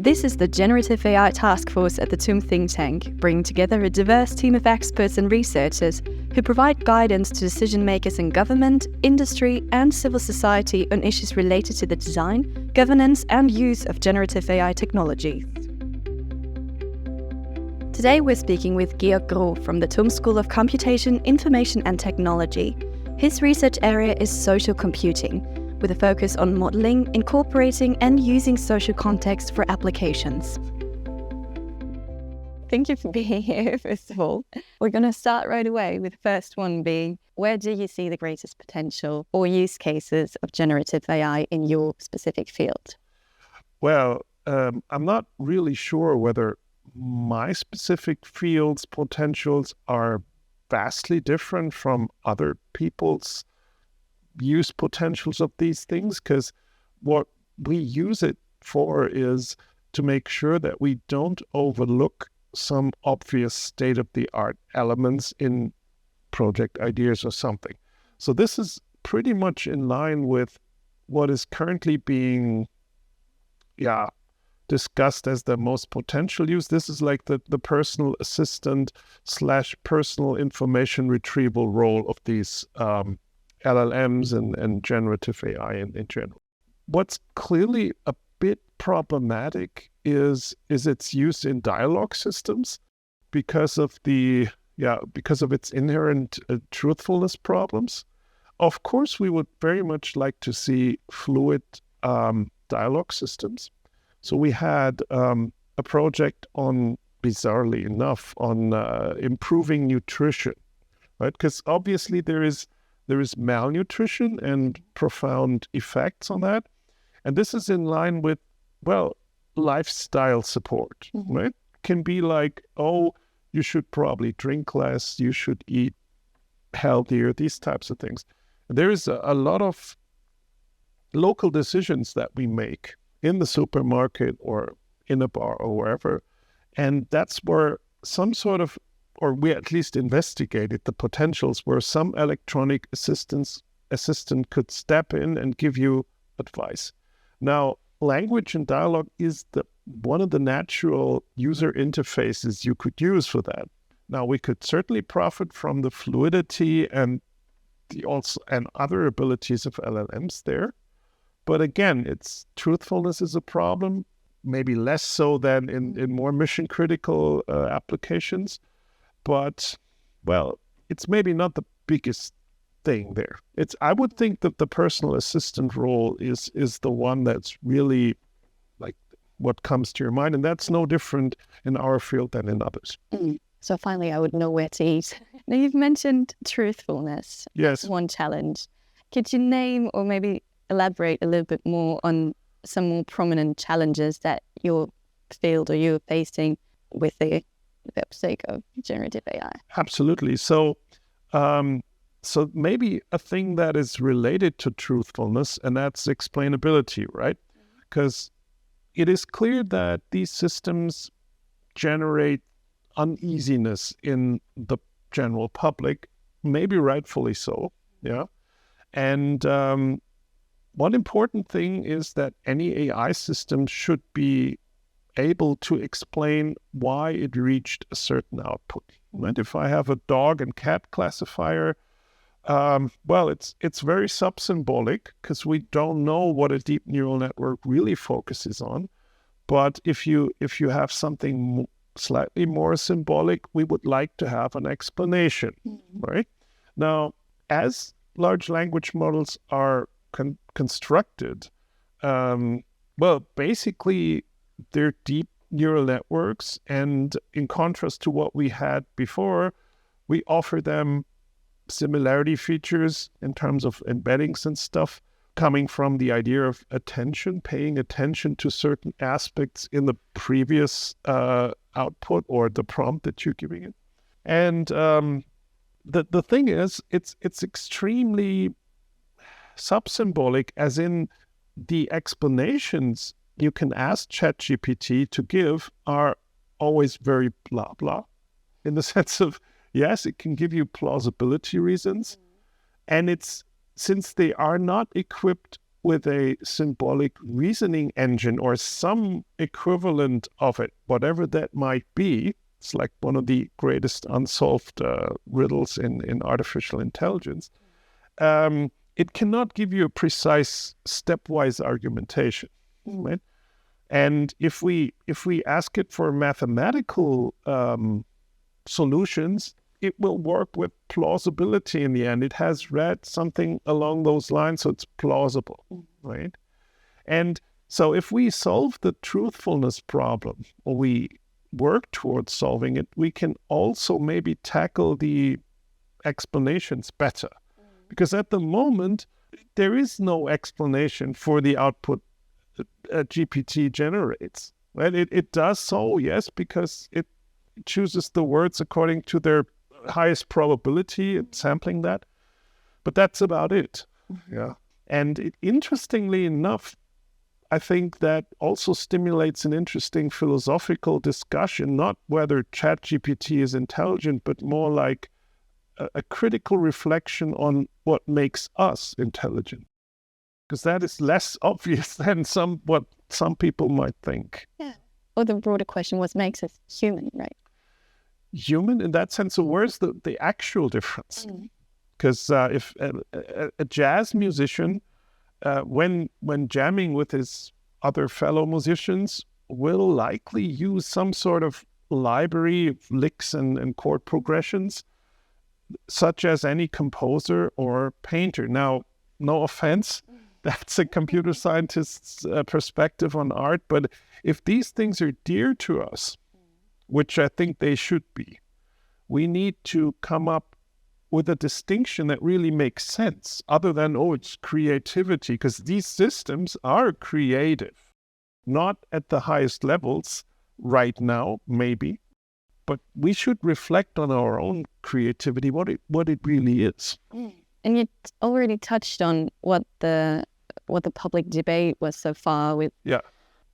This is the Generative AI Taskforce at the TUM Think Tank, bringing together a diverse team of experts and researchers who provide guidance to decision makers in government, industry, and civil society on issues related to the design, governance, and use of generative AI technologies. Today we're speaking with Georg Groh from the TUM School of Computation, Information and Technology. His research area is social computing, with a focus on modeling, incorporating, and using social context for applications. Thank you for being here, first of all. We're going to start right away with the first one being, where do you see the greatest potential or use cases of generative AI in your specific field? Well, I'm not really sure whether my specific field's potentials are vastly different from other people's use potentials of these things, because what we use it for is to make sure that we don't overlook some obvious state-of-the-art elements in project ideas or something. So this is pretty much in line with what is currently being discussed as the most potential use. This is like the personal assistant / personal information retrieval role of these LLMs and generative AI in general. What's clearly a bit problematic is its use in dialogue systems because of its inherent truthfulness problems. Of course, we would very much like to see fluid dialogue systems. So we had a project on, bizarrely enough, on improving nutrition, right? Because obviously there is malnutrition and profound effects on that. And this is in line with, lifestyle support, right? Can be like, oh, you should probably drink less, you should eat healthier, these types of things. There is a lot of local decisions that we make in the supermarket or in a bar or wherever. And that's where we at least investigated the potentials where some electronic assistant could step in and give you advice. Now, language and dialogue is one of the natural user interfaces you could use for that. Now, we could certainly profit from the fluidity and other abilities of LLMs there. But again, its truthfulness is a problem, maybe less so than in more mission-critical applications. But, it's maybe not the biggest thing there. I would think that the personal assistant role is the one that's really like what comes to your mind. And that's no different in our field than in others. So finally, I would know where to eat. Now, you've mentioned truthfulness. Yes. One challenge. Could you name or maybe elaborate a little bit more on some more prominent challenges that your field or you're facing with the sake of generative AI? Absolutely. So maybe a thing that is related to truthfulness, and that's explainability, right? Because it is clear that these systems generate uneasiness in the general public, maybe rightfully so, yeah. And one important thing is that any AI system should be able to explain why it reached a certain output. Right? If I have a dog and cat classifier, it's very sub-symbolic because we don't know what a deep neural network really focuses on. But if you have something slightly more symbolic, we would like to have an explanation, right? Now, as large language models are constructed, basically they're deep neural networks, and in contrast to what we had before, we offer them similarity features in terms of embeddings and stuff coming from the idea of attention, paying attention to certain aspects in the previous output or the prompt that you're giving it. And the thing is, it's extremely sub-symbolic, as in the explanations you can ask ChatGPT to give are always very blah, blah, in the sense of, yes, it can give you plausibility reasons. And since they are not equipped with a symbolic reasoning engine or some equivalent of it, whatever that might be. It's like one of the greatest unsolved riddles in artificial intelligence. It cannot give you a precise stepwise argumentation, right? And if we ask it for mathematical solutions, it will work with plausibility in the end. It has read something along those lines, so it's plausible, right? And so if we solve the truthfulness problem, or we work towards solving it, we can also maybe tackle the explanations better. Because at the moment, there is no explanation for the output GPT generates, right? It does so, yes, because it chooses the words according to their highest probability and sampling that, but that's about it. Yeah. And interestingly enough, I think that also stimulates an interesting philosophical discussion, not whether ChatGPT is intelligent, but more like a critical reflection on what makes us intelligent. Because that is less obvious than what some people might think. Yeah. Or the broader question, what makes us human, right? Human in that sense. So where's the actual difference? Because if a jazz musician, when jamming with his other fellow musicians, will likely use some sort of library of licks and chord progressions, such as any composer or painter. Now, no offense, that's a computer scientist's perspective on art, but if these things are dear to us, which I think they should be, we need to come up with a distinction that really makes sense, other than, it's creativity, because these systems are creative, not at the highest levels right now, maybe, but we should reflect on our own creativity, what it really is. And you already touched on what the public debate was so far with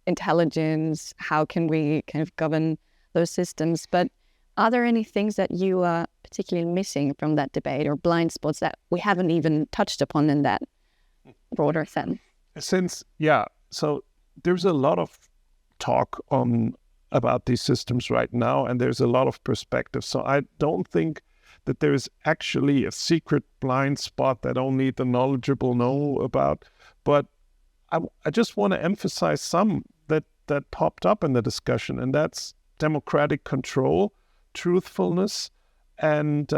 intelligence, how can we kind of govern those systems, but are there any things that you are particularly missing from that debate, or blind spots that we haven't even touched upon in that broader sense? So there's a lot of talk about these systems right now, and there's a lot of perspective. So I don't think that there's actually a secret blind spot that only the knowledgeable know about. But I just want to emphasize some that popped up in the discussion, and that's democratic control, truthfulness, and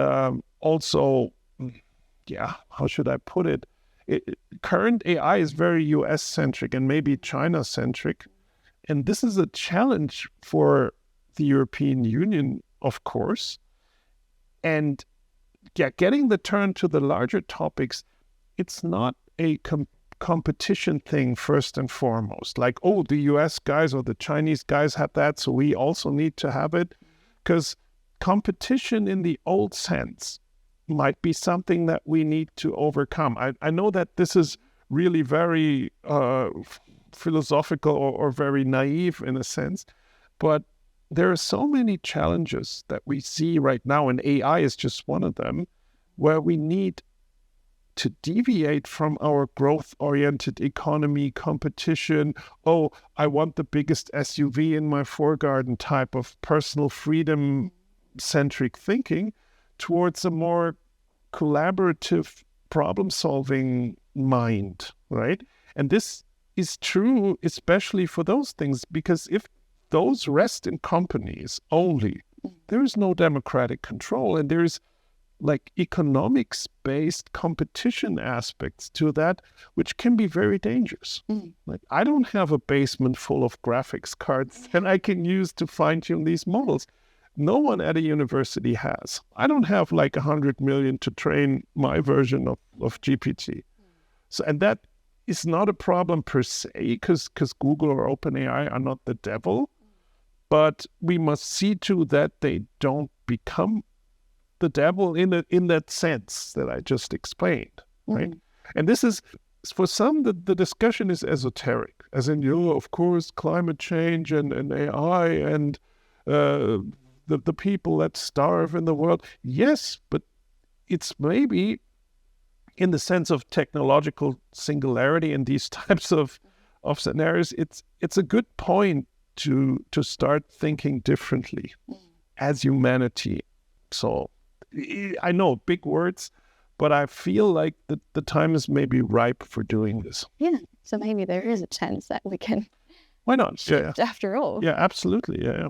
also, how should I put it? Current AI is very US-centric and maybe China-centric. And this is a challenge for the European Union, of course. And getting the turn to the larger topics, it's not a competition thing first and foremost. Like, the US guys or the Chinese guys have that, so we also need to have it. Because competition in the old sense might be something that we need to overcome. I know that this is really very philosophical or very naive in a sense, but there are so many challenges that we see right now, and AI is just one of them, where we need to deviate from our growth-oriented economy competition. I want the biggest SUV in my foregarden type of personal freedom-centric thinking towards a more collaborative problem-solving mind, right? And this is true especially for those things, because if those rest in companies only, there is no democratic control, and there's like economics-based competition aspects to that, which can be very dangerous. Like, I don't have a basement full of graphics cards that I can use to fine-tune these models. No one at a university has. I don't have like 100 million to train my version of GPT. So, and that is not a problem per se, because Google or OpenAI are not the devil, but we must see to that they don't become the devil in that sense that I just explained, right? And this is, for some, the discussion is esoteric, as in, of course, climate change and AI and the people that starve in the world. Yes, but it's maybe in the sense of technological singularity in these types of scenarios, it's a good point to start thinking differently as humanity. So I know big words, but I feel like the time is maybe ripe for doing this. Yeah. So maybe there is a chance that we can. Why not? Shift after all. Yeah, absolutely. Yeah.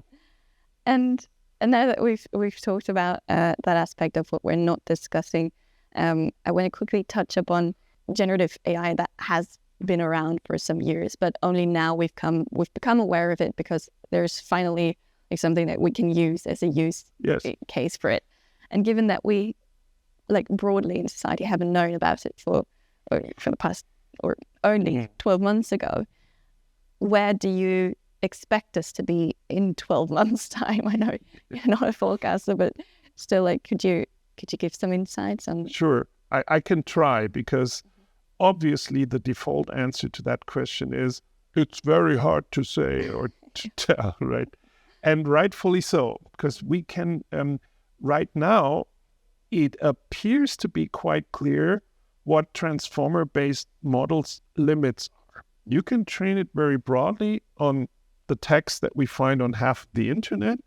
And now that we've talked about that aspect of what we're not discussing, I want to quickly touch upon generative AI that has been around for some years, but only now we've become aware of it because there's finally like something that we can use as a use case for it. And given that we, like broadly in society, haven't known about it for the past or only 12 months ago, where do you expect us to be in 12 months' time? I know you're not a forecaster, but still, like, could you give some insights on? Sure, I can try, because obviously the default answer to that question is it's very hard to say or to tell, right? And rightfully so, because we can right now it appears to be quite clear what transformer-based models' limits are. You can train it very broadly on the text that we find on half the internet,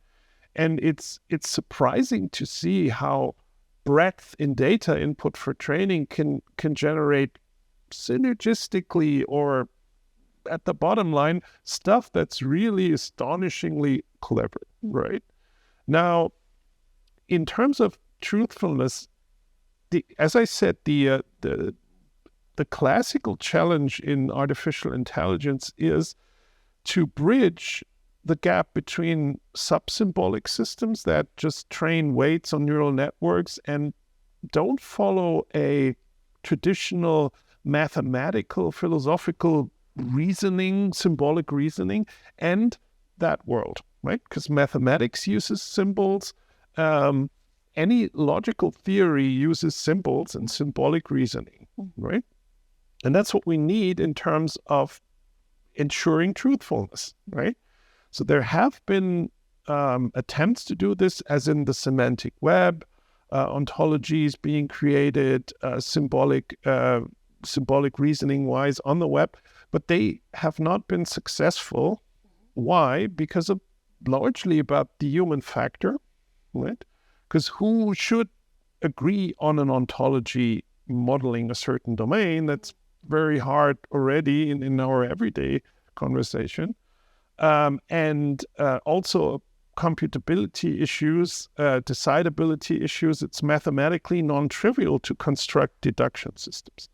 and it's surprising to see how breadth in data input for training can generate synergistically, or at the bottom line, stuff that's really astonishingly clever, right? Now, in terms of truthfulness, as I said, the classical challenge in artificial intelligence is to bridge the gap between sub-symbolic systems that just train weights on neural networks and don't follow a traditional mathematical, philosophical reasoning, symbolic reasoning, and that world, right? Because mathematics uses symbols. Any logical theory uses symbols and symbolic reasoning, right? And that's what we need in terms of ensuring truthfulness, right? So there have been attempts to do this, as in the semantic web, ontologies being created, symbolic reasoning-wise on the web, but they have not been successful. Why? Because of largely about the human factor, right? Because who should agree on an ontology modeling a certain domain? That's very hard already in our everyday conversation. And also computability issues, decidability issues. It's mathematically non-trivial to construct deduction systems.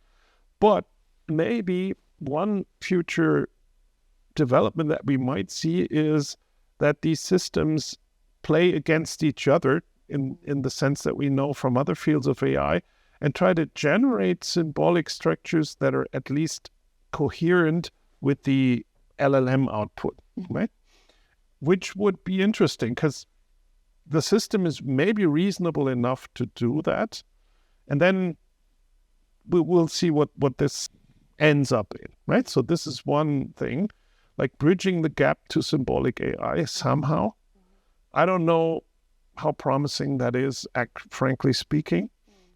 But maybe one future development that we might see is that these systems play against each other in the sense that we know from other fields of AI, and try to generate symbolic structures that are at least coherent with the LLM output, right? Which would be interesting, because the system is maybe reasonable enough to do that. And then we'll see what this ends up in, right? So this is one thing, like bridging the gap to symbolic AI somehow. I don't know how promising that is, frankly speaking.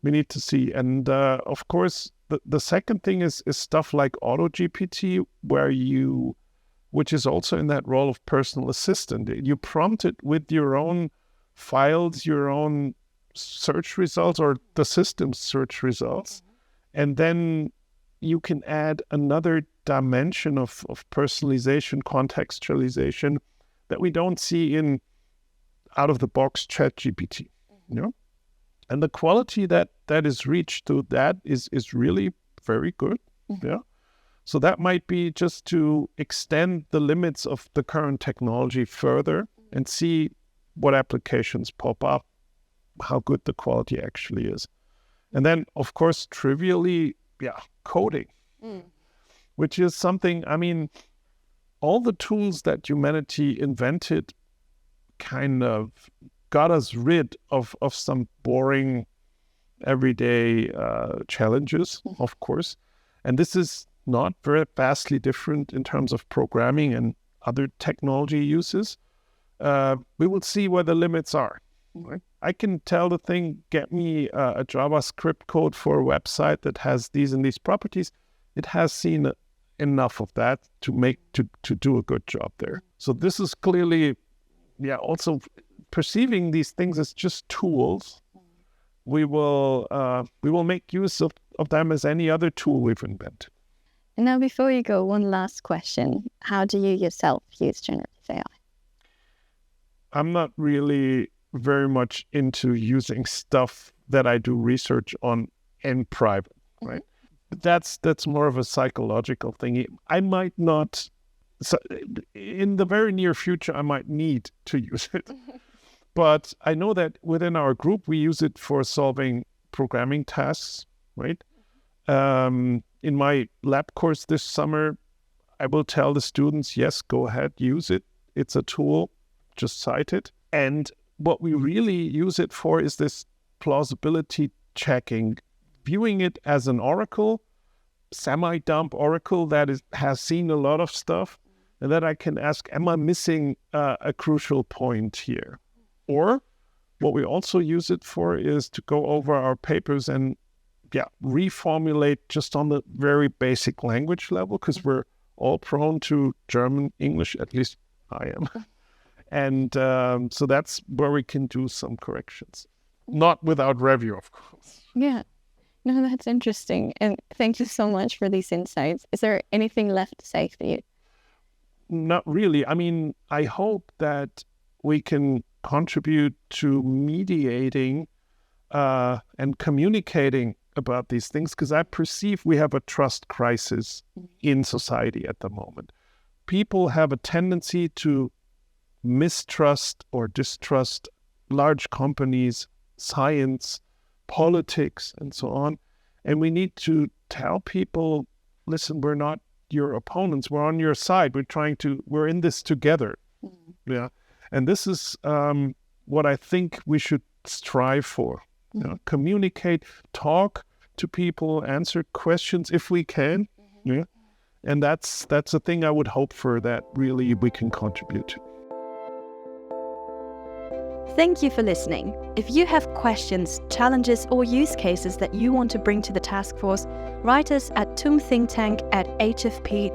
We need to see. And of course, the second thing is stuff like AutoGPT, which is also in that role of personal assistant. You prompt it with your own files, your own search results, or the system's search results. And then you can add another dimension of personalization, contextualization that we don't see in out-of-the-box ChatGPT, you know? And the quality that is reached through that is really very good, yeah? So that might be just to extend the limits of the current technology further and see what applications pop up, how good the quality actually is. And then, of course, trivially, coding, which is something, I mean, all the tools that humanity invented kind of got us rid of some boring everyday challenges, of course. And this is not very vastly different in terms of programming and other technology uses. We will see where the limits are, right? I can tell the thing, get me a JavaScript code for a website that has these and these properties. It has seen enough of that to do a good job there. So this is clearly, also perceiving these things as just tools. We will make use of them as any other tool we've invented. And now, before you go, one last question. How do you yourself use generative AI? I'm not really very much into using stuff that I do research on in private, right? But that's more of a psychological thing. I might not, so in the very near future, I might need to use it. But I know that within our group, we use it for solving programming tasks, right? In my lab course this summer, I will tell the students, yes, go ahead, use it. It's a tool, just cite it. And what we really use it for is this plausibility checking, viewing it as an oracle, semi-dumb oracle that has seen a lot of stuff, and that I can ask, am I missing a crucial point here? Or what we also use it for is to go over our papers and reformulate just on the very basic language level, because we're all prone to German, English, at least I am. And so that's where we can do some corrections. Not without review, of course. Yeah. No, that's interesting. And thank you so much for these insights. Is there anything left to say for you? Not really. I mean, I hope that we can contribute to mediating and communicating about these things, because I perceive we have a trust crisis in society at the moment. People have a tendency to mistrust or distrust large companies, science, politics, and so on. And we need to tell people, listen, we're not your opponents. We're on your side. We're in this together. Yeah. And this is what I think we should strive for. Communicate, talk to people, answer questions if we can. Yeah. And that's a thing I would hope for, that really we can contribute to. Thank you for listening. If you have questions, challenges, or use cases that you want to bring to the task force, write us at TUM Think Tank at hfp.tum.de.